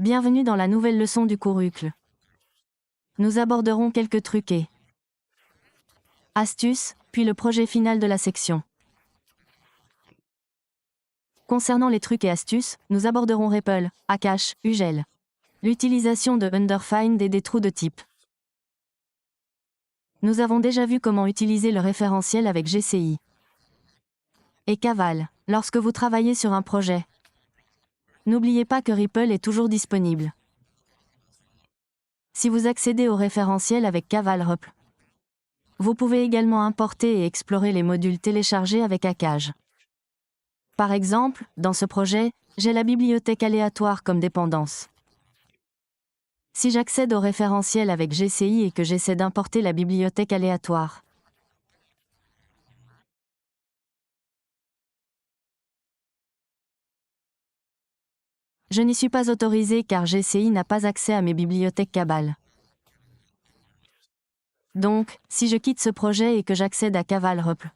Bienvenue dans la nouvelle leçon du curricle. Nous aborderons quelques trucs et astuces, puis le projet final de la section. Concernant les trucs et astuces, nous aborderons REPL, Akash, UGEL. L'utilisation de Underfind et des trous de type. Nous avons déjà vu comment utiliser le référentiel avec GCI. Et Caval, lorsque vous travaillez sur un projet. N'oubliez pas que REPL est toujours disponible. Si vous accédez au référentiel avec Caval REPL, vous pouvez également importer et explorer les modules téléchargés avec Akash. Par exemple, dans ce projet, j'ai la bibliothèque aléatoire comme dépendance. Si j'accède au référentiel avec GCI et que j'essaie d'importer la bibliothèque aléatoire, je n'y suis pas autorisé car GCI n'a pas accès à mes bibliothèques Cabal. Donc, si je quitte ce projet et que j'accède à Caval REPL,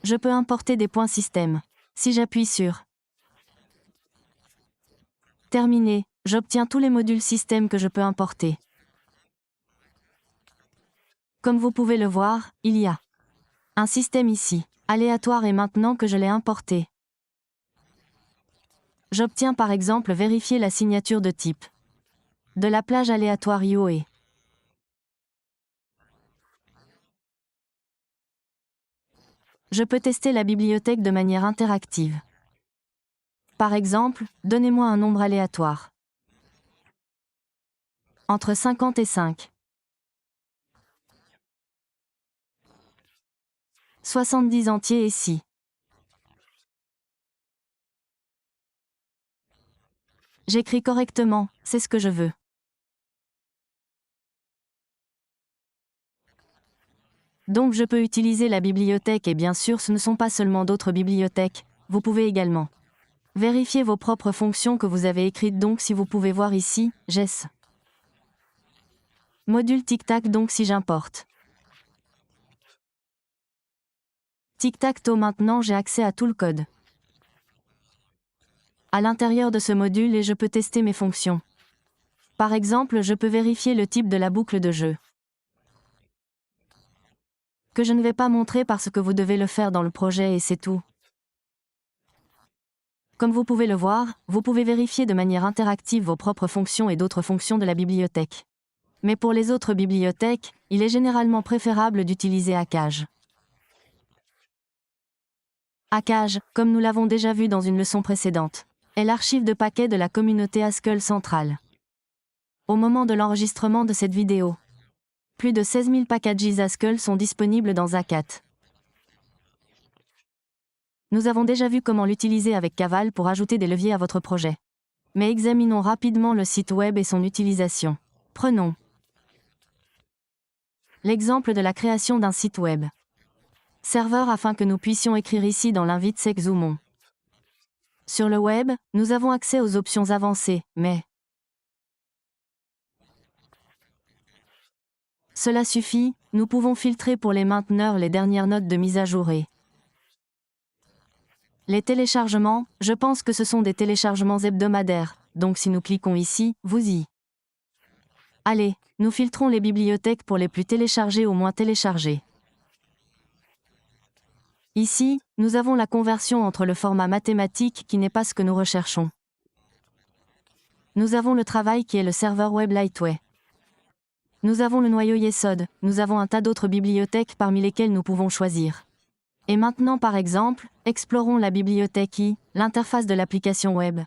je peux importer des points système. Si j'appuie sur Terminer, j'obtiens tous les modules système que je peux importer. Comme vous pouvez le voir, il y a un système ici, aléatoire, et maintenant que je l'ai importé, j'obtiens par exemple vérifier la signature de type de la plage aléatoire IOE. Je peux tester la bibliothèque de manière interactive. Par exemple, donnez-moi un nombre aléatoire. Entre 50 et 5. 70 entiers et si. J'écris correctement, c'est ce que je veux. Donc je peux utiliser la bibliothèque, et bien sûr ce ne sont pas seulement d'autres bibliothèques, vous pouvez également vérifier vos propres fonctions que vous avez écrites. Donc si vous pouvez voir ici, GES. Module tic-tac, donc si j'importe tic-tac-toe, maintenant j'ai accès à tout le code à l'intérieur de ce module et je peux tester mes fonctions. Par exemple, je peux vérifier le type de la boucle de jeu, que je ne vais pas montrer parce que vous devez le faire dans le projet et c'est tout. Comme vous pouvez le voir, vous pouvez vérifier de manière interactive vos propres fonctions et d'autres fonctions de la bibliothèque. Mais pour les autres bibliothèques, il est généralement préférable d'utiliser Akash. Akash, comme nous l'avons déjà vu dans une leçon précédente, est l'archive de paquets de la communauté Haskell centrale. Au moment de l'enregistrement de cette vidéo, plus de 16 000 packages Haskell sont disponibles dans Akat. Nous avons déjà vu comment l'utiliser avec Caval pour ajouter des leviers à votre projet. Mais examinons rapidement le site web et son utilisation. Prenons l'exemple de la création d'un site web serveur afin que nous puissions écrire ici dans l'invite Sexumon. Sur le web, nous avons accès aux options avancées, mais cela suffit, nous pouvons filtrer pour les mainteneurs les dernières notes de mise à jour et les téléchargements. Je pense que ce sont des téléchargements hebdomadaires, donc si nous cliquons ici, vous y allez, nous filtrons les bibliothèques pour les plus téléchargées au moins téléchargées. Ici, nous avons la conversion entre le format mathématique qui n'est pas ce que nous recherchons. Nous avons le travail qui est le serveur web Lightway. Nous avons le noyau Yesod, nous avons un tas d'autres bibliothèques parmi lesquelles nous pouvons choisir. Et maintenant par exemple, explorons la bibliothèque I, l'interface de l'application web.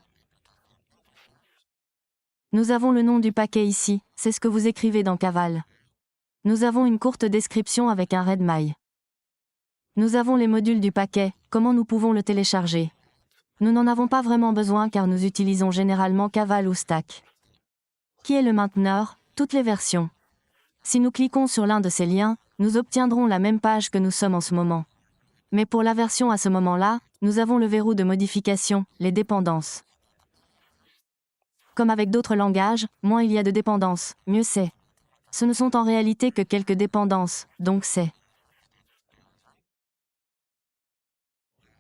Nous avons le nom du paquet ici, c'est ce que vous écrivez dans Caval. Nous avons une courte description avec un readme. Nous avons les modules du paquet, comment nous pouvons le télécharger. Nous n'en avons pas vraiment besoin car nous utilisons généralement Caval ou Stack. Qui est le mainteneur, toutes les versions. Si nous cliquons sur l'un de ces liens, nous obtiendrons la même page que nous sommes en ce moment. Mais pour la version à ce moment-là, nous avons le verrou de modification, les dépendances. Comme avec d'autres langages, moins il y a de dépendances, mieux c'est. Ce ne sont en réalité que quelques dépendances, donc c'est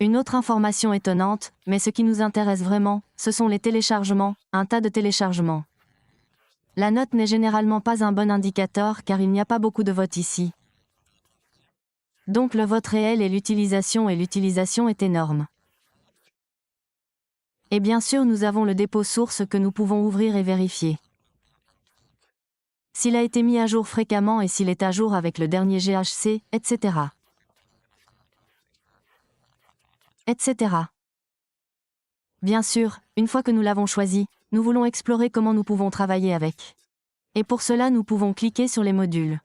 Une autre information étonnante, mais ce qui nous intéresse vraiment, ce sont les téléchargements, un tas de téléchargements. La note n'est généralement pas un bon indicateur car il n'y a pas beaucoup de votes ici. Donc le vote réel et l'utilisation est énorme. Et bien sûr nous avons le dépôt source que nous pouvons ouvrir et vérifier. S'il a été mis à jour fréquemment et s'il est à jour avec le dernier GHC, etc. etc. Bien sûr, une fois que nous l'avons choisi, nous voulons explorer comment nous pouvons travailler avec. Et pour cela nous pouvons cliquer sur les modules.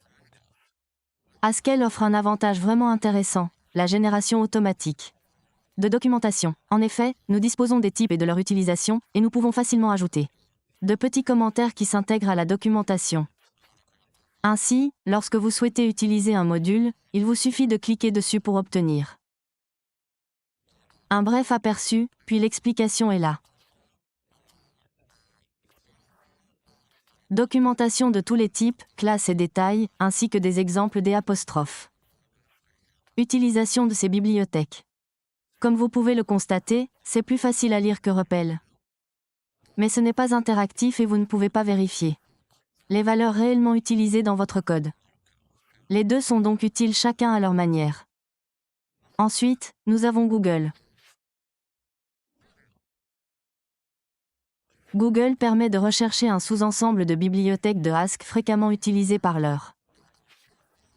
Haskell offre un avantage vraiment intéressant, la génération automatique de documentation. En effet, nous disposons des types et de leur utilisation, et nous pouvons facilement ajouter de petits commentaires qui s'intègrent à la documentation. Ainsi, lorsque vous souhaitez utiliser un module, il vous suffit de cliquer dessus pour obtenir un bref aperçu, puis l'explication est là. Documentation de tous les types, classes et détails, ainsi que des exemples des apostrophes. Utilisation de ces bibliothèques. Comme vous pouvez le constater, c'est plus facile à lire que REPL. Mais ce n'est pas interactif et vous ne pouvez pas vérifier les valeurs réellement utilisées dans votre code. Les deux sont donc utiles chacun à leur manière. Ensuite, nous avons Google. Google permet de rechercher un sous-ensemble de bibliothèques de Haskell fréquemment utilisées par leur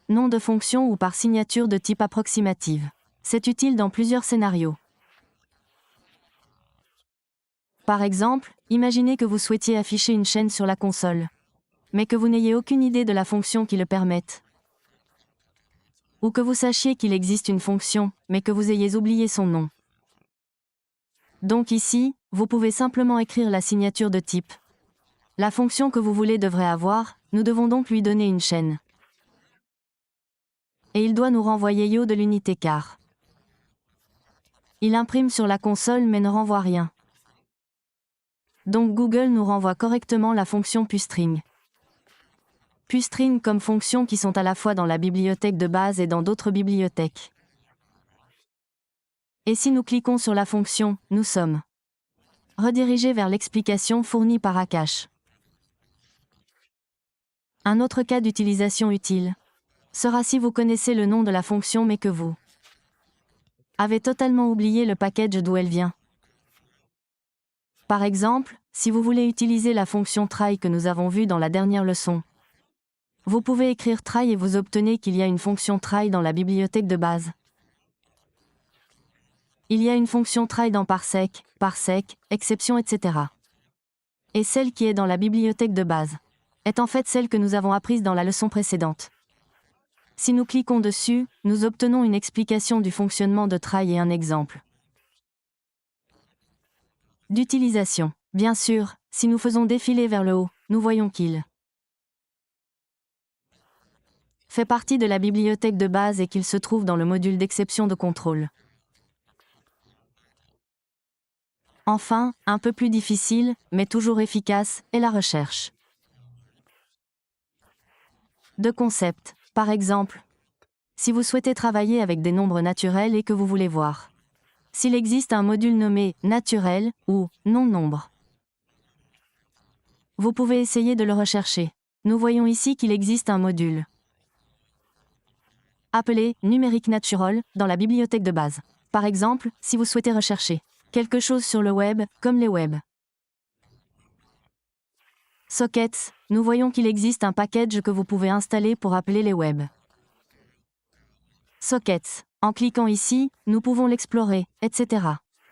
nom de fonction ou par signature de type approximative. C'est utile dans plusieurs scénarios. Par exemple, imaginez que vous souhaitiez afficher une chaîne sur la console, mais que vous n'ayez aucune idée de la fonction qui le permette. Ou que vous sachiez qu'il existe une fonction, mais que vous ayez oublié son nom. Donc ici, vous pouvez simplement écrire la signature de type. La fonction que vous voulez devrait avoir, nous devons donc lui donner une chaîne. Et il doit nous renvoyer yo de l'unité car. Il imprime sur la console mais ne renvoie rien. Donc Google nous renvoie correctement la fonction puString. puString comme fonctions qui sont à la fois dans la bibliothèque de base et dans d'autres bibliothèques. Et si nous cliquons sur la fonction, nous sommes redirigés vers l'explication fournie par Akash. Un autre cas d'utilisation utile sera si vous connaissez le nom de la fonction mais que vous avez totalement oublié le package d'où elle vient. Par exemple, si vous voulez utiliser la fonction try que nous avons vue dans la dernière leçon, vous pouvez écrire try et vous obtenez qu'il y a une fonction try dans la bibliothèque de base. Il y a une fonction try dans parsec, exception, etc. Et celle qui est dans la bibliothèque de base est en fait celle que nous avons apprise dans la leçon précédente. Si nous cliquons dessus, nous obtenons une explication du fonctionnement de try et un exemple d'utilisation. Bien sûr, si nous faisons défiler vers le haut, nous voyons qu'il fait partie de la bibliothèque de base et qu'il se trouve dans le module d'exception de contrôle. Enfin, un peu plus difficile, mais toujours efficace, est la recherche de concepts. Par exemple, si vous souhaitez travailler avec des nombres naturels et que vous voulez voir s'il existe un module nommé « naturel » ou « non-nombre », vous pouvez essayer de le rechercher. Nous voyons ici qu'il existe un module appelé « numérique natural » dans la bibliothèque de base. Par exemple, si vous souhaitez rechercher quelque chose sur le web, comme les web sockets, nous voyons qu'il existe un package que vous pouvez installer pour appeler les web sockets. En cliquant ici, nous pouvons l'explorer, etc.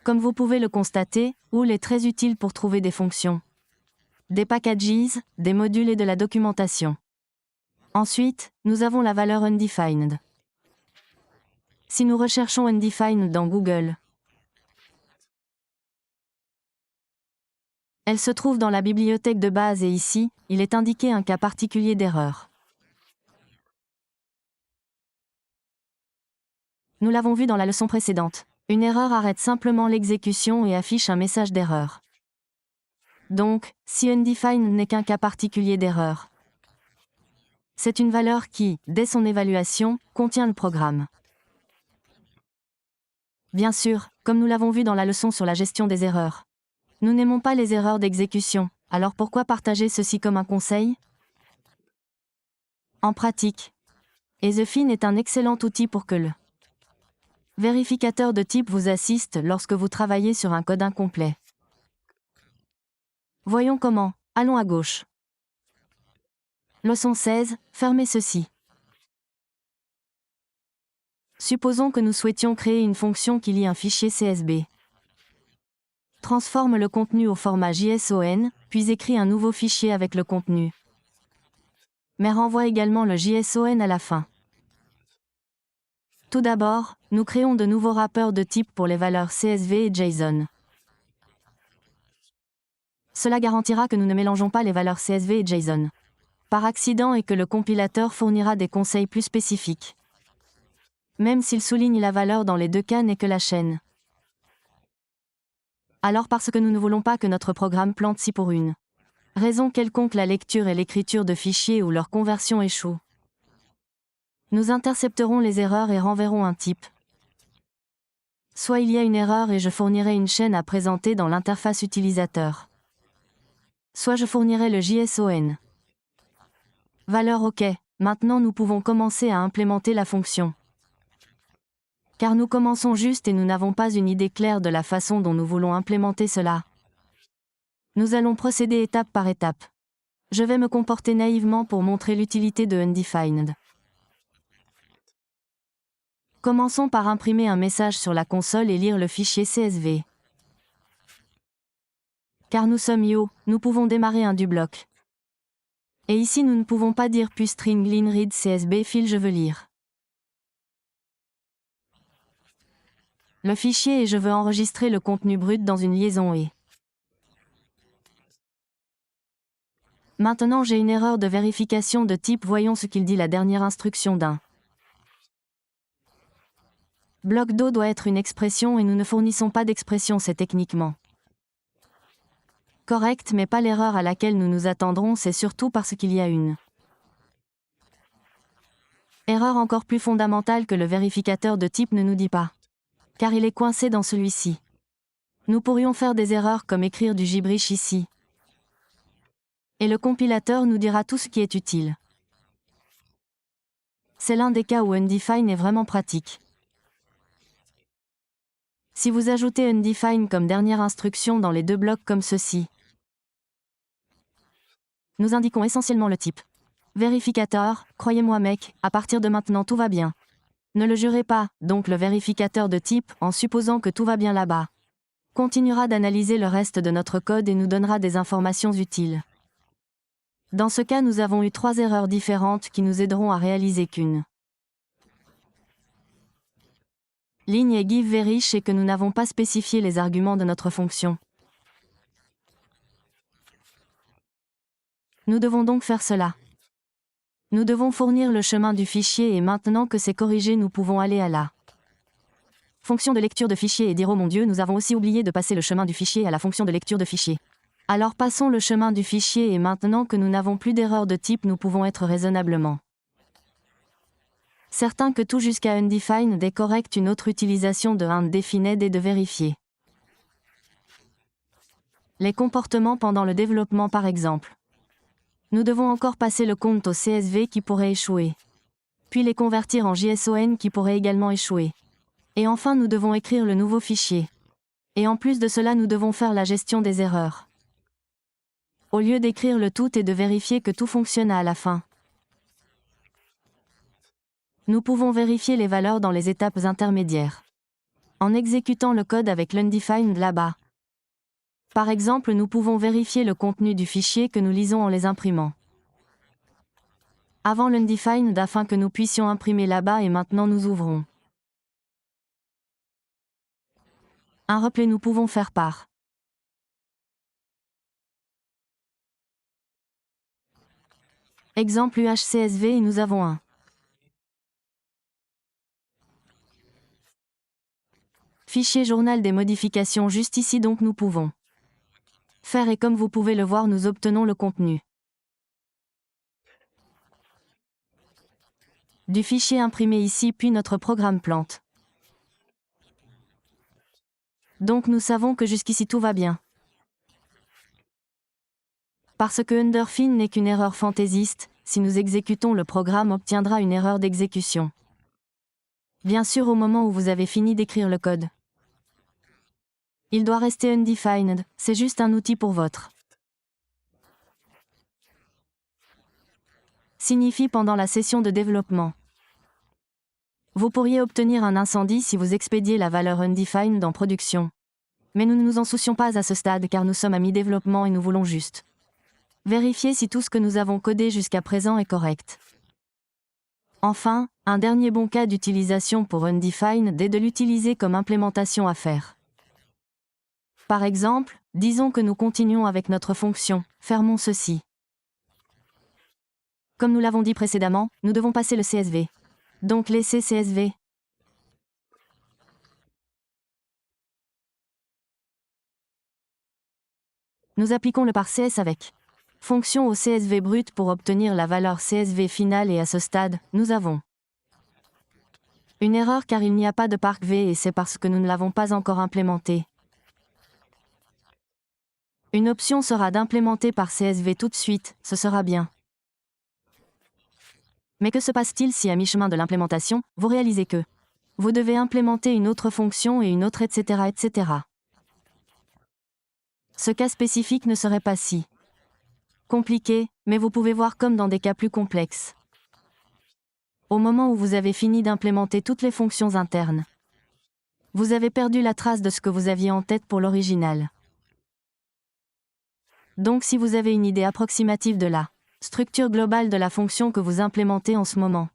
Comme vous pouvez le constater, OOL est très utile pour trouver des fonctions, des packages, des modules et de la documentation. Ensuite, nous avons la valeur undefined. Si nous recherchons undefined dans Google, elle se trouve dans la bibliothèque de base et ici, il est indiqué un cas particulier d'erreur. Nous l'avons vu dans la leçon précédente. Une erreur arrête simplement l'exécution et affiche un message d'erreur. Donc, si undefined n'est qu'un cas particulier d'erreur, c'est une valeur qui, dès son évaluation, contient le programme. Bien sûr, comme nous l'avons vu dans la leçon sur la gestion des erreurs. Nous n'aimons pas les erreurs d'exécution, alors pourquoi partager ceci comme un conseil? En pratique, EasyFin est un excellent outil pour que le vérificateur de type vous assiste lorsque vous travaillez sur un code incomplet. Voyons comment. Allons à gauche. Leçon 16, fermez ceci. Supposons que nous souhaitions créer une fonction qui lit un fichier CSV. Transforme le contenu au format JSON, puis écrit un nouveau fichier avec le contenu. Mais renvoie également le JSON à la fin. Tout d'abord, nous créons de nouveaux wrappers de type pour les valeurs CSV et JSON. Cela garantira que nous ne mélangeons pas les valeurs CSV et JSON par accident et que le compilateur fournira des conseils plus spécifiques. Même s'il souligne la valeur dans les deux cas n'est que la chaîne. Alors parce que nous ne voulons pas que notre programme plante si pour une raison quelconque la lecture et l'écriture de fichiers ou leur conversion échouent, nous intercepterons les erreurs et renverrons un type. Soit il y a une erreur et je fournirai une chaîne à présenter dans l'interface utilisateur. Soit je fournirai le JSON. Valeur OK. Maintenant nous pouvons commencer à implémenter la fonction. Car nous commençons juste et nous n'avons pas une idée claire de la façon dont nous voulons implémenter cela. Nous allons procéder étape par étape. Je vais me comporter naïvement pour montrer l'utilité de Undefined. Commençons par imprimer un message sur la console et lire le fichier CSV. Car nous sommes IO, nous pouvons démarrer un du bloc. Et ici nous ne pouvons pas dire puis string line read CSV file je veux lire le fichier et je veux enregistrer le contenu brut dans une liaison et. Maintenant j'ai une erreur de vérification de type voyons ce qu'il dit la dernière instruction d'un bloc d'eau doit être une expression et nous ne fournissons pas d'expression c'est techniquement correct mais pas l'erreur à laquelle nous nous attendrons c'est surtout parce qu'il y a une erreur encore plus fondamentale que le vérificateur de type ne nous dit pas. Car il est coincé dans celui-ci. Nous pourrions faire des erreurs comme écrire du gibberish ici. Et le compilateur nous dira tout ce qui est utile. C'est l'un des cas où Undefined est vraiment pratique. Si vous ajoutez Undefined comme dernière instruction dans les deux blocs comme ceci, nous indiquons essentiellement le type. Vérificateur, croyez-moi mec, à partir de maintenant tout va bien. Ne le jurez pas, donc le vérificateur de type, en supposant que tout va bien là-bas, continuera d'analyser le reste de notre code et nous donnera des informations utiles. Dans ce cas, nous avons eu 3 erreurs différentes qui nous aideront à réaliser qu'une ligne est giveVerish et que nous n'avons pas spécifié les arguments de notre fonction. Nous devons donc faire cela. Nous devons fournir le chemin du fichier et maintenant que c'est corrigé nous pouvons aller à la fonction de lecture de fichier et dire oh mon Dieu nous avons aussi oublié de passer le chemin du fichier à la fonction de lecture de fichier. Alors passons le chemin du fichier et maintenant que nous n'avons plus d'erreur de type nous pouvons être raisonnablement certains que tout jusqu'à Undefined est correct. Une autre utilisation de Undefined est de vérifier les comportements pendant le développement par exemple. Nous devons encore passer le compte au CSV qui pourrait échouer. Puis les convertir en JSON qui pourrait également échouer. Et enfin nous devons écrire le nouveau fichier. Et en plus de cela nous devons faire la gestion des erreurs. Au lieu d'écrire le tout et de vérifier que tout fonctionne à la fin. Nous pouvons vérifier les valeurs dans les étapes intermédiaires. En exécutant le code avec l'Undefined là-bas. Par exemple, nous pouvons vérifier le contenu du fichier que nous lisons en les imprimant. Avant l'Undefined afin que nous puissions imprimer là-bas et maintenant nous ouvrons un replay nous pouvons faire part. Exemple UHCSV et nous avons un fichier journal des modifications juste ici donc nous pouvons faire et comme vous pouvez le voir nous obtenons le contenu du fichier imprimé ici puis notre programme plante. Donc nous savons que jusqu'ici tout va bien. Parce que underfin n'est qu'une erreur fantaisiste, si nous exécutons le programme obtiendra une erreur d'exécution. Bien sûr au moment où vous avez fini d'écrire le code. Il doit rester undefined, c'est juste un outil pour votre. Signifie pendant la session de développement. Vous pourriez obtenir un incendie si vous expédiez la valeur undefined en production. Mais nous ne nous en soucions pas à ce stade car nous sommes à mi-développement et nous voulons juste vérifier si tout ce que nous avons codé jusqu'à présent est correct. Enfin, un dernier bon cas d'utilisation pour undefined est de l'utiliser comme implémentation à faire. Par exemple, disons que nous continuons avec notre fonction, fermons ceci. Comme nous l'avons dit précédemment, nous devons passer le CSV. Donc laissez CSV. Nous appliquons le parses avec fonction au CSV brut pour obtenir la valeur CSV finale et à ce stade, nous avons une erreur car il n'y a pas de parc V et c'est parce que nous ne l'avons pas encore implémenté. Une option sera d'implémenter par CSV tout de suite, ce sera bien. Mais que se passe-t-il si à mi-chemin de l'implémentation, vous réalisez que vous devez implémenter une autre fonction et une autre etc. Ce cas spécifique ne serait pas si compliqué, mais vous pouvez voir comme dans des cas plus complexes. Au moment où vous avez fini d'implémenter toutes les fonctions internes, vous avez perdu la trace de ce que vous aviez en tête pour l'original. Donc si vous avez une idée approximative de la structure globale de la fonction que vous implémentez en ce moment,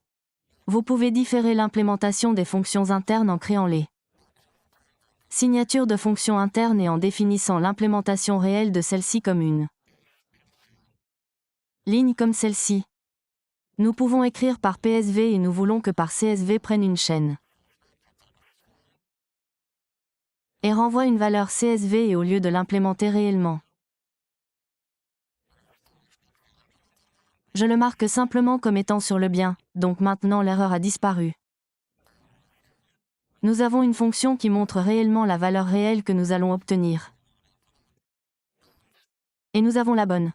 vous pouvez différer l'implémentation des fonctions internes en créant les signatures de fonctions internes et en définissant l'implémentation réelle de celle-ci comme une ligne comme celle-ci. Nous pouvons écrire par PSV et nous voulons que par CSV prenne une chaîne et renvoie une valeur CSV et au lieu de l'implémenter réellement. Je le marque simplement comme étant sur le bien, donc maintenant l'erreur a disparu. Nous avons une fonction qui montre réellement la valeur réelle que nous allons obtenir. Et nous avons la bonne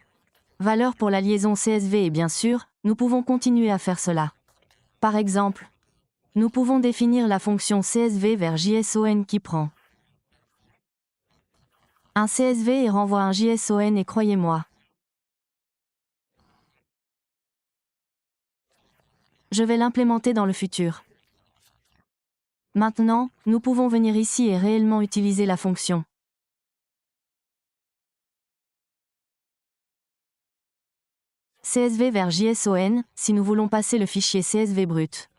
valeur pour la liaison CSV et bien sûr, nous pouvons continuer à faire cela. Par exemple, nous pouvons définir la fonction CSV vers JSON qui prend un CSV et renvoie un JSON et croyez-moi, je vais l'implémenter dans le futur. Maintenant, nous pouvons venir ici et réellement utiliser la fonction CSV vers JSON, si nous voulons passer le fichier CSV brut.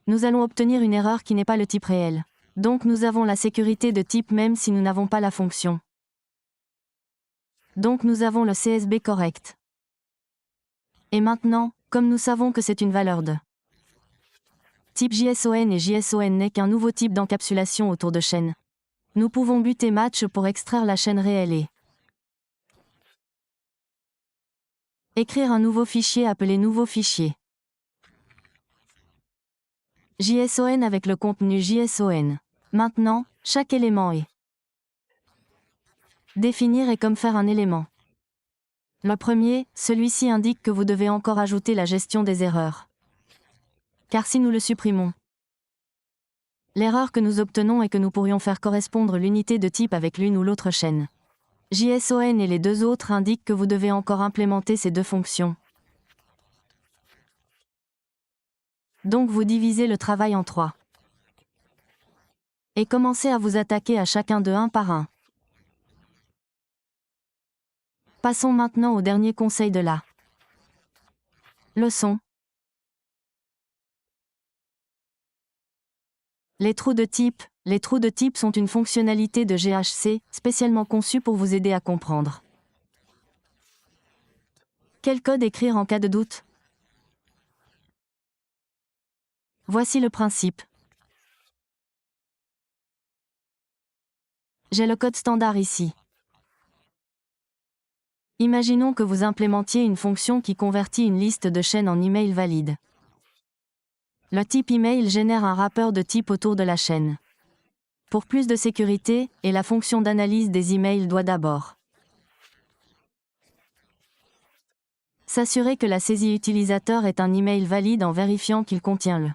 Nous allons obtenir une erreur qui n'est pas le type réel. Donc nous avons la sécurité de type même si nous n'avons pas la fonction. Donc nous avons le CSV correct. Et maintenant, comme nous savons que c'est une valeur de type JSON et JSON n'est qu'un nouveau type d'encapsulation autour de chaîne, nous pouvons buter match pour extraire la chaîne réelle et écrire un nouveau fichier appelé nouveau fichier JSON avec le contenu JSON. Maintenant, chaque élément est définir est comme faire un élément. Le premier, celui-ci indique que vous devez encore ajouter la gestion des erreurs. Car si nous le supprimons, l'erreur que nous obtenons est que nous pourrions faire correspondre l'unité de type avec l'une ou l'autre chaîne. JSON et les deux autres indiquent que vous devez encore implémenter ces deux fonctions. Donc vous divisez le travail en 3. Et commencez à vous attaquer à chacun de un par un. Passons maintenant au dernier conseil de la leçon. Les trous de type. Les trous de type sont une fonctionnalité de GHC, spécialement conçue pour vous aider à comprendre quel code écrire en cas de doute. Voici le principe. J'ai le code standard ici. Imaginons que vous implémentiez une fonction qui convertit une liste de chaînes en email valide. Le type email génère un wrapper de type autour de la chaîne. Pour plus de sécurité, et la fonction d'analyse des emails doit d'abord s'assurer que la saisie utilisateur est un email valide en vérifiant qu'il contient le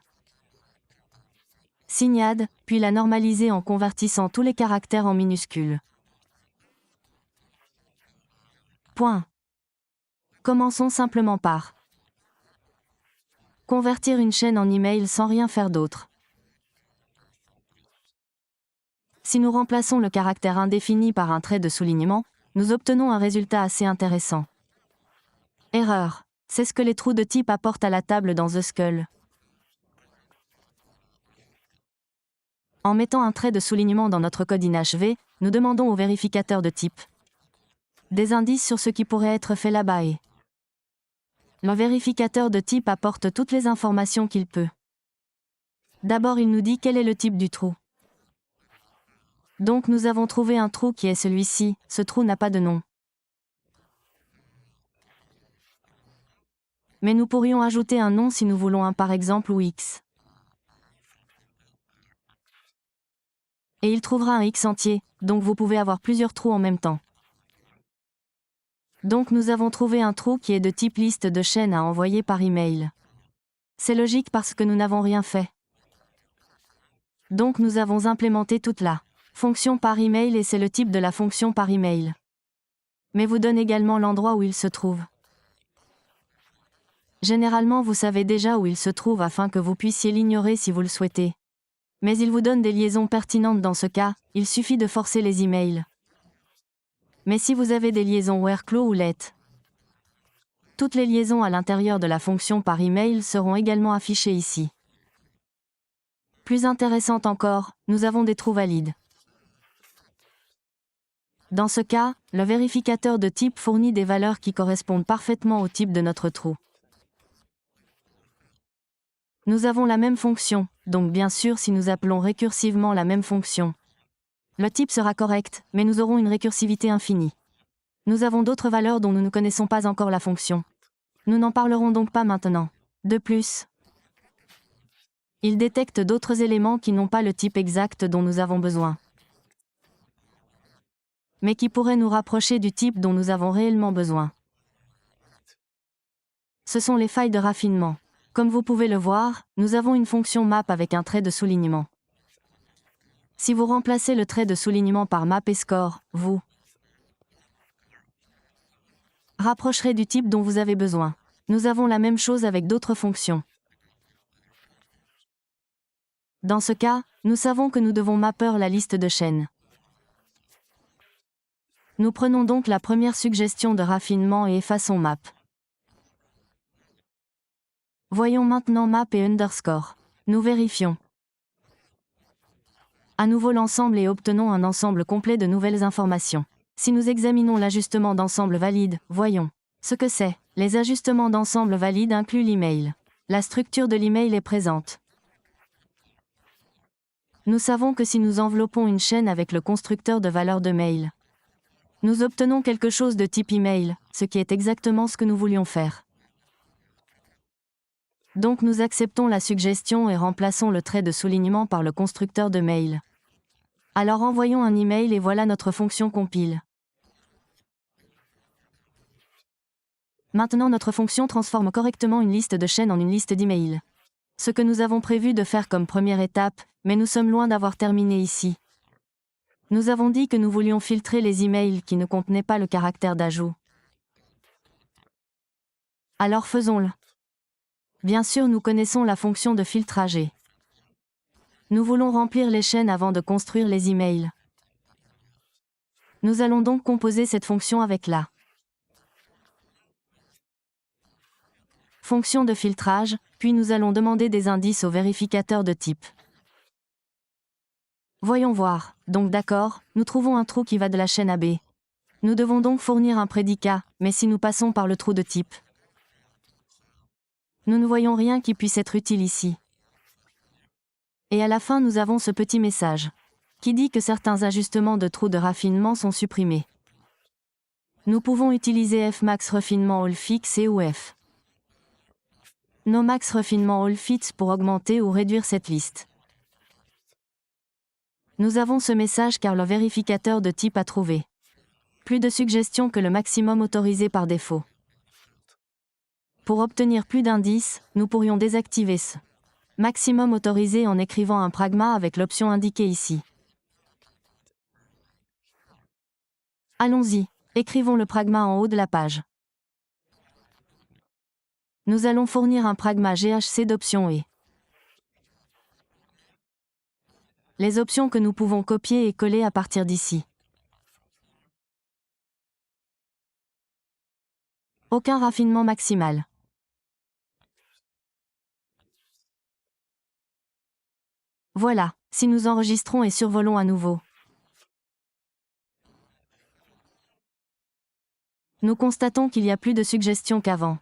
signade, puis la normaliser en convertissant tous les caractères en minuscules. Point. Commençons simplement par convertir une chaîne en email sans rien faire d'autre. Si nous remplaçons le caractère indéfini par un trait de soulignement, nous obtenons un résultat assez intéressant. Erreur. C'est ce que les trous de type apportent à la table dans The Skull. En mettant un trait de soulignement dans notre code INHV, nous demandons au vérificateur de type des indices sur ce qui pourrait être fait là-bas et le vérificateur de type apporte toutes les informations qu'il peut. D'abord, il nous dit quel est le type du trou. Donc nous avons trouvé un trou qui est celui-ci, ce trou n'a pas de nom. Mais nous pourrions ajouter un nom si nous voulons un par exemple ou X. Et il trouvera un X entier, donc vous pouvez avoir plusieurs trous en même temps. Donc nous avons trouvé un trou qui est de type liste de chaînes à envoyer par email. C'est logique parce que nous n'avons rien fait. Donc nous avons implémenté toute la fonction par email et c'est le type de la fonction par email. Mais vous donne également l'endroit où il se trouve. Généralement vous savez déjà où il se trouve afin que vous puissiez l'ignorer si vous le souhaitez. Mais il vous donne des liaisons pertinentes dans ce cas, il suffit de forcer les emails. Mais si vous avez des liaisons where-clos ou let, toutes les liaisons à l'intérieur de la fonction par email seront également affichées ici. Plus intéressante encore, nous avons des trous valides. Dans ce cas, le vérificateur de type fournit des valeurs qui correspondent parfaitement au type de notre trou. Nous avons la même fonction, donc bien sûr si nous appelons récursivement la même fonction, le type sera correct, mais nous aurons une récursivité infinie. Nous avons d'autres valeurs dont nous ne connaissons pas encore la fonction. Nous n'en parlerons donc pas maintenant. De plus, il détecte d'autres éléments qui n'ont pas le type exact dont nous avons besoin, mais qui pourraient nous rapprocher du type dont nous avons réellement besoin. Ce sont les failles de raffinement. Comme vous pouvez le voir, nous avons une fonction map avec un trait de soulignement. Si vous remplacez le trait de soulignement par map et score, vous rapprocherez du type dont vous avez besoin. Nous avons la même chose avec d'autres fonctions. Dans ce cas, nous savons que nous devons mapper la liste de chaînes. Nous prenons donc la première suggestion de raffinement et effaçons map. Voyons maintenant map et underscore. Nous vérifions à nouveau l'ensemble et obtenons un ensemble complet de nouvelles informations. Si nous examinons l'ajustement d'ensemble valide, voyons ce que c'est. Les ajustements d'ensemble valides incluent l'email. La structure de l'email est présente. Nous savons que si nous enveloppons une chaîne avec le constructeur de valeur de mail, nous obtenons quelque chose de type email, ce qui est exactement ce que nous voulions faire. Donc nous acceptons la suggestion et remplaçons le trait de soulignement par le constructeur de mail. Alors envoyons un email et voilà notre fonction compile. Maintenant notre fonction transforme correctement une liste de chaînes en une liste d'emails. Ce que nous avons prévu de faire comme première étape, mais nous sommes loin d'avoir terminé ici. Nous avons dit que nous voulions filtrer les emails qui ne contenaient pas le caractère d'ajout. Alors faisons-le. Bien sûr, nous connaissons la fonction de filtrage et nous voulons remplir les chaînes avant de construire les emails. Nous allons donc composer cette fonction avec la fonction de filtrage, puis nous allons demander des indices au vérificateur de type. Voyons voir. Donc d'accord, nous trouvons un trou qui va de la chaîne à B. Nous devons donc fournir un prédicat, mais si nous passons par le trou de type, nous ne voyons rien qui puisse être utile ici. Et à la fin nous avons ce petit message, qui dit que certains ajustements de trous de raffinement sont supprimés. Nous pouvons utiliser fmax refinement all fix et ou f nomax refinement all fits pour augmenter ou réduire cette liste. Nous avons ce message car le vérificateur de type a trouvé plus de suggestions que le maximum autorisé par défaut. Pour obtenir plus d'indices, nous pourrions désactiver ce maximum autorisé en écrivant un pragma avec l'option indiquée ici. Allons-y, écrivons le pragma en haut de la page. Nous allons fournir un pragma GHC d'option E. Les options que nous pouvons copier et coller à partir d'ici. Aucun raffinement maximal. Voilà, si nous enregistrons et survolons à nouveau. Nous constatons qu'il y a plus de suggestions qu'avant.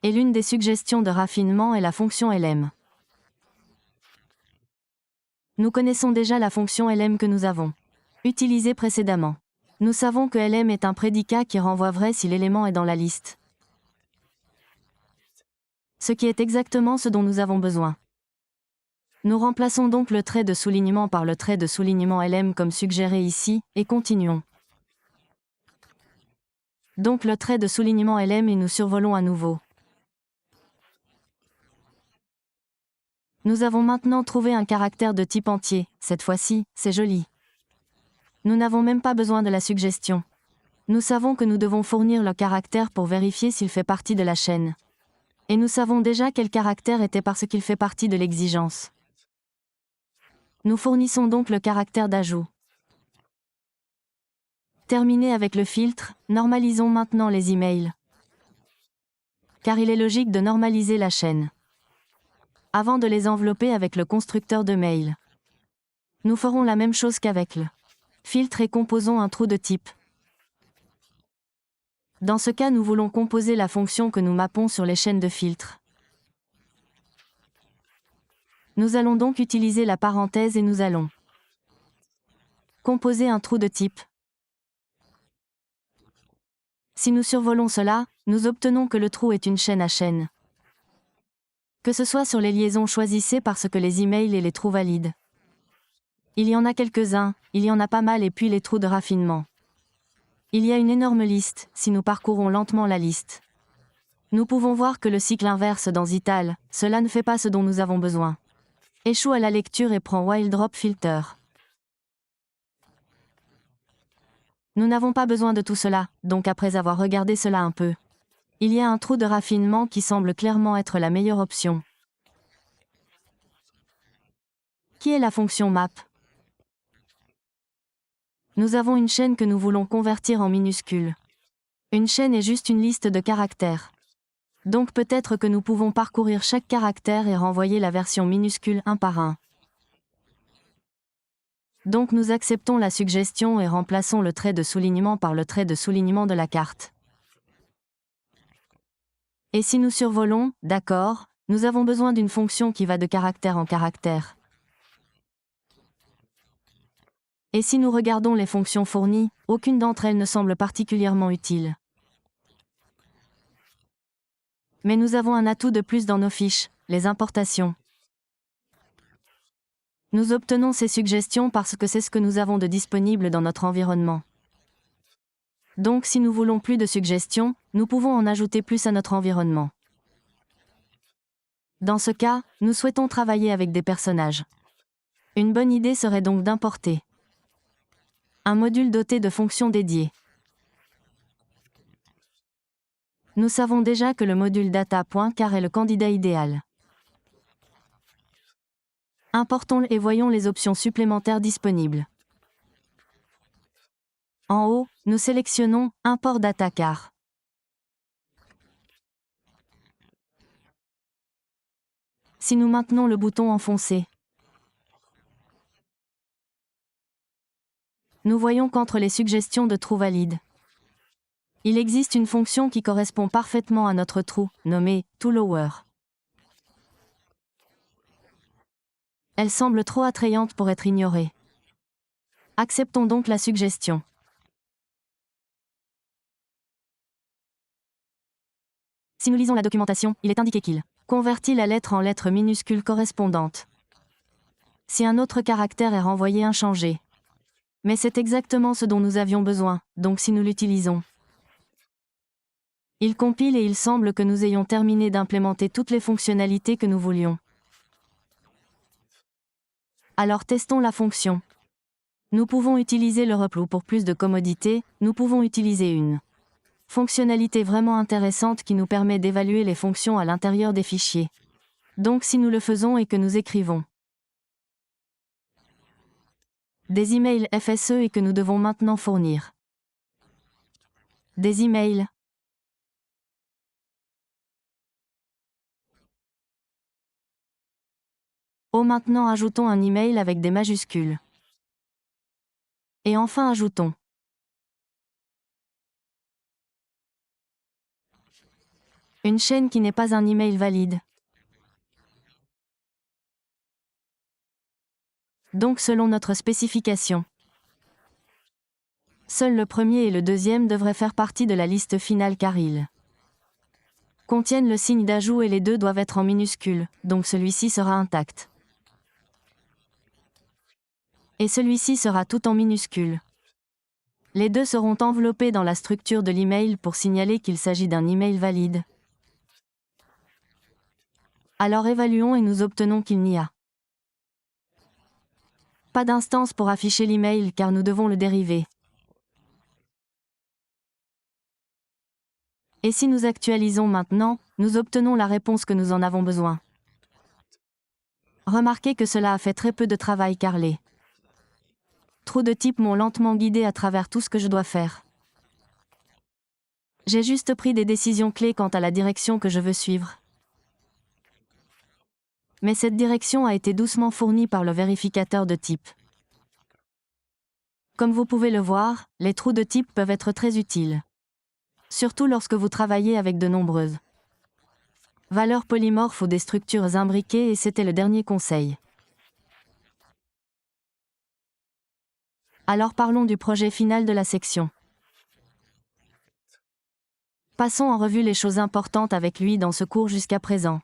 Et l'une des suggestions de raffinement est la fonction lm. Nous connaissons déjà la fonction lm que nous avons utilisée précédemment. Nous savons que lm est un prédicat qui renvoie vrai si l'élément est dans la liste. Ce qui est exactement ce dont nous avons besoin. Nous remplaçons donc le trait de soulignement par le trait de soulignement lm comme suggéré ici, et continuons. Donc le trait de soulignement lm et nous survolons à nouveau. Nous avons maintenant trouvé un caractère de type entier, cette fois-ci, c'est joli. Nous n'avons même pas besoin de la suggestion. Nous savons que nous devons fournir le caractère pour vérifier s'il fait partie de la chaîne. Et nous savons déjà quel caractère était parce qu'il fait partie de l'exigence. Nous fournissons donc le caractère d'ajout. Terminé avec le filtre, normalisons maintenant les emails. Car il est logique de normaliser la chaîne. Avant de les envelopper avec le constructeur de mail. Nous ferons la même chose qu'avec le filtre et composons un trou de type. Dans ce cas, nous voulons composer la fonction que nous mappons sur les chaînes de filtre. Nous allons donc utiliser la parenthèse et nous allons composer un trou de type. Si nous survolons cela, nous obtenons que le trou est une chaîne à chaîne. Que ce soit sur les liaisons, choisissez parce que les emails et les trous valides. Il y en a quelques-uns, il y en a pas mal et puis les trous de raffinement. Il y a une énorme liste, si nous parcourons lentement la liste. Nous pouvons voir que le cycle inverse dans Ital, cela ne fait pas ce dont nous avons besoin. Échoue à la lecture et prend While Drop Filter. Nous n'avons pas besoin de tout cela, donc après avoir regardé cela un peu. Il y a un trou de raffinement qui semble clairement être la meilleure option. Qui est la fonction map? Nous avons une chaîne que nous voulons convertir en minuscule. Une chaîne est juste une liste de caractères. Donc peut-être que nous pouvons parcourir chaque caractère et renvoyer la version minuscule un par un. Donc nous acceptons la suggestion et remplaçons le trait de soulignement par le trait de soulignement de la carte. Et si nous survolons, d'accord, nous avons besoin d'une fonction qui va de caractère en caractère. Et si nous regardons les fonctions fournies, aucune d'entre elles ne semble particulièrement utile. Mais nous avons un atout de plus dans nos fiches, les importations. Nous obtenons ces suggestions parce que c'est ce que nous avons de disponible dans notre environnement. Donc si nous voulons plus de suggestions, nous pouvons en ajouter plus à notre environnement. Dans ce cas, nous souhaitons travailler avec des personnages. Une bonne idée serait donc d'importer un module doté de fonctions dédiées. Nous savons déjà que le module data.car est le candidat idéal. Importons-le et voyons les options supplémentaires disponibles. En haut, nous sélectionnons « Import data car ». Si nous maintenons le bouton enfoncé, nous voyons qu'entre les suggestions de trous valides, il existe une fonction qui correspond parfaitement à notre trou, nommée « toLower ». Elle semble trop attrayante pour être ignorée. Acceptons donc la suggestion. Si nous lisons la documentation, il est indiqué qu'il convertit la lettre en lettre minuscule correspondante. Si un autre caractère est renvoyé inchangé. Mais c'est exactement ce dont nous avions besoin, donc si nous l'utilisons. Il compile et il semble que nous ayons terminé d'implémenter toutes les fonctionnalités que nous voulions. Alors testons la fonction. Nous pouvons utiliser le repl ou pour plus de commodité, nous pouvons utiliser une fonctionnalité vraiment intéressante qui nous permet d'évaluer les fonctions à l'intérieur des fichiers. Donc si nous le faisons et que nous écrivons des emails FSE et que nous devons maintenant fournir des emails. Maintenant ajoutons un email avec des majuscules. Et enfin ajoutons une chaîne qui n'est pas un email valide. Donc selon notre spécification. Seul le premier et le deuxième devraient faire partie de la liste finale car ils contiennent le signe d'ajout et les deux doivent être en minuscules, donc celui-ci sera intact. Et celui-ci sera tout en minuscules. Les deux seront enveloppés dans la structure de l'email pour signaler qu'il s'agit d'un email valide. Alors évaluons et nous obtenons qu'il n'y a pas d'instance pour afficher l'email car nous devons le dériver. Et si nous actualisons maintenant, nous obtenons la réponse que nous en avons besoin. Remarquez que cela a fait très peu de travail car les trous de type m'ont lentement guidé à travers tout ce que je dois faire. J'ai juste pris des décisions clés quant à la direction que je veux suivre. Mais cette direction a été doucement fournie par le vérificateur de type. Comme vous pouvez le voir, les trous de type peuvent être très utiles. Surtout lorsque vous travaillez avec de nombreuses valeurs polymorphes ou des structures imbriquées et c'était le dernier conseil. Alors parlons du projet final de la section. Passons en revue les choses importantes avec lui dans ce cours jusqu'à présent.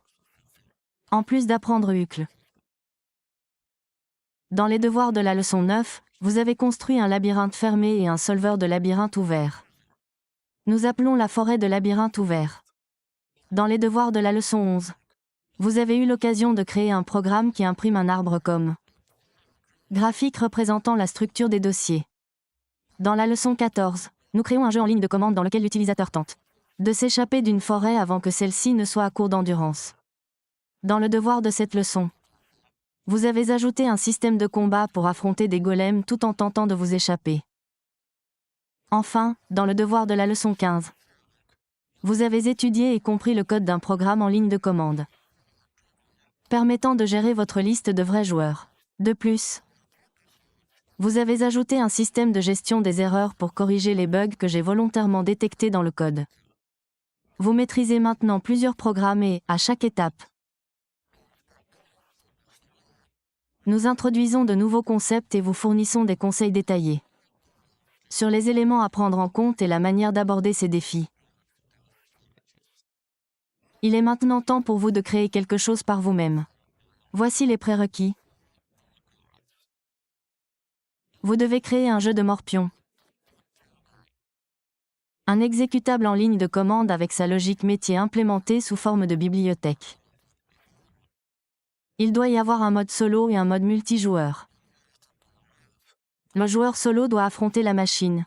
En plus d'apprendre UCL. Dans les devoirs de la leçon 9, vous avez construit un labyrinthe fermé et un solveur de labyrinthe ouvert. Nous appelons la forêt de labyrinthe ouvert. Dans les devoirs de la leçon 11, vous avez eu l'occasion de créer un programme qui imprime un arbre comme graphique représentant la structure des dossiers. Dans la leçon 14, nous créons un jeu en ligne de commande dans lequel l'utilisateur tente de s'échapper d'une forêt avant que celle-ci ne soit à court d'endurance. Dans le devoir de cette leçon, vous avez ajouté un système de combat pour affronter des golems tout en tentant de vous échapper. Enfin, dans le devoir de la leçon 15, vous avez étudié et compris le code d'un programme en ligne de commande, permettant de gérer votre liste de vrais joueurs. De plus, vous avez ajouté un système de gestion des erreurs pour corriger les bugs que j'ai volontairement détectés dans le code. Vous maîtrisez maintenant plusieurs programmes et, à chaque étape, nous introduisons de nouveaux concepts et vous fournissons des conseils détaillés sur les éléments à prendre en compte et la manière d'aborder ces défis. Il est maintenant temps pour vous de créer quelque chose par vous-même. Voici les prérequis. Vous devez créer un jeu de morpion. Un exécutable en ligne de commande avec sa logique métier implémentée sous forme de bibliothèque. Il doit y avoir un mode solo et un mode multijoueur. Le joueur solo doit affronter la machine.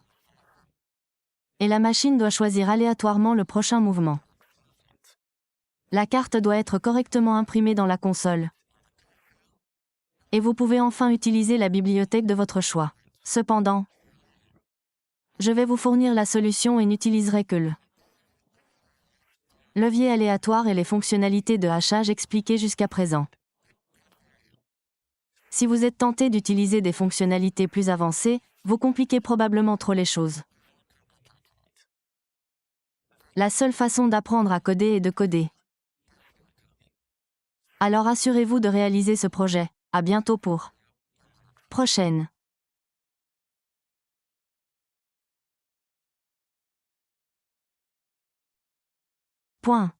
Et la machine doit choisir aléatoirement le prochain mouvement. La carte doit être correctement imprimée dans la console. Et vous pouvez enfin utiliser la bibliothèque de votre choix. Cependant, je vais vous fournir la solution et n'utiliserai que le levier aléatoire et les fonctionnalités de hachage expliquées jusqu'à présent. Si vous êtes tenté d'utiliser des fonctionnalités plus avancées, vous compliquez probablement trop les choses. La seule façon d'apprendre à coder est de coder. Alors assurez-vous de réaliser ce projet. À bientôt pour prochaine. Point.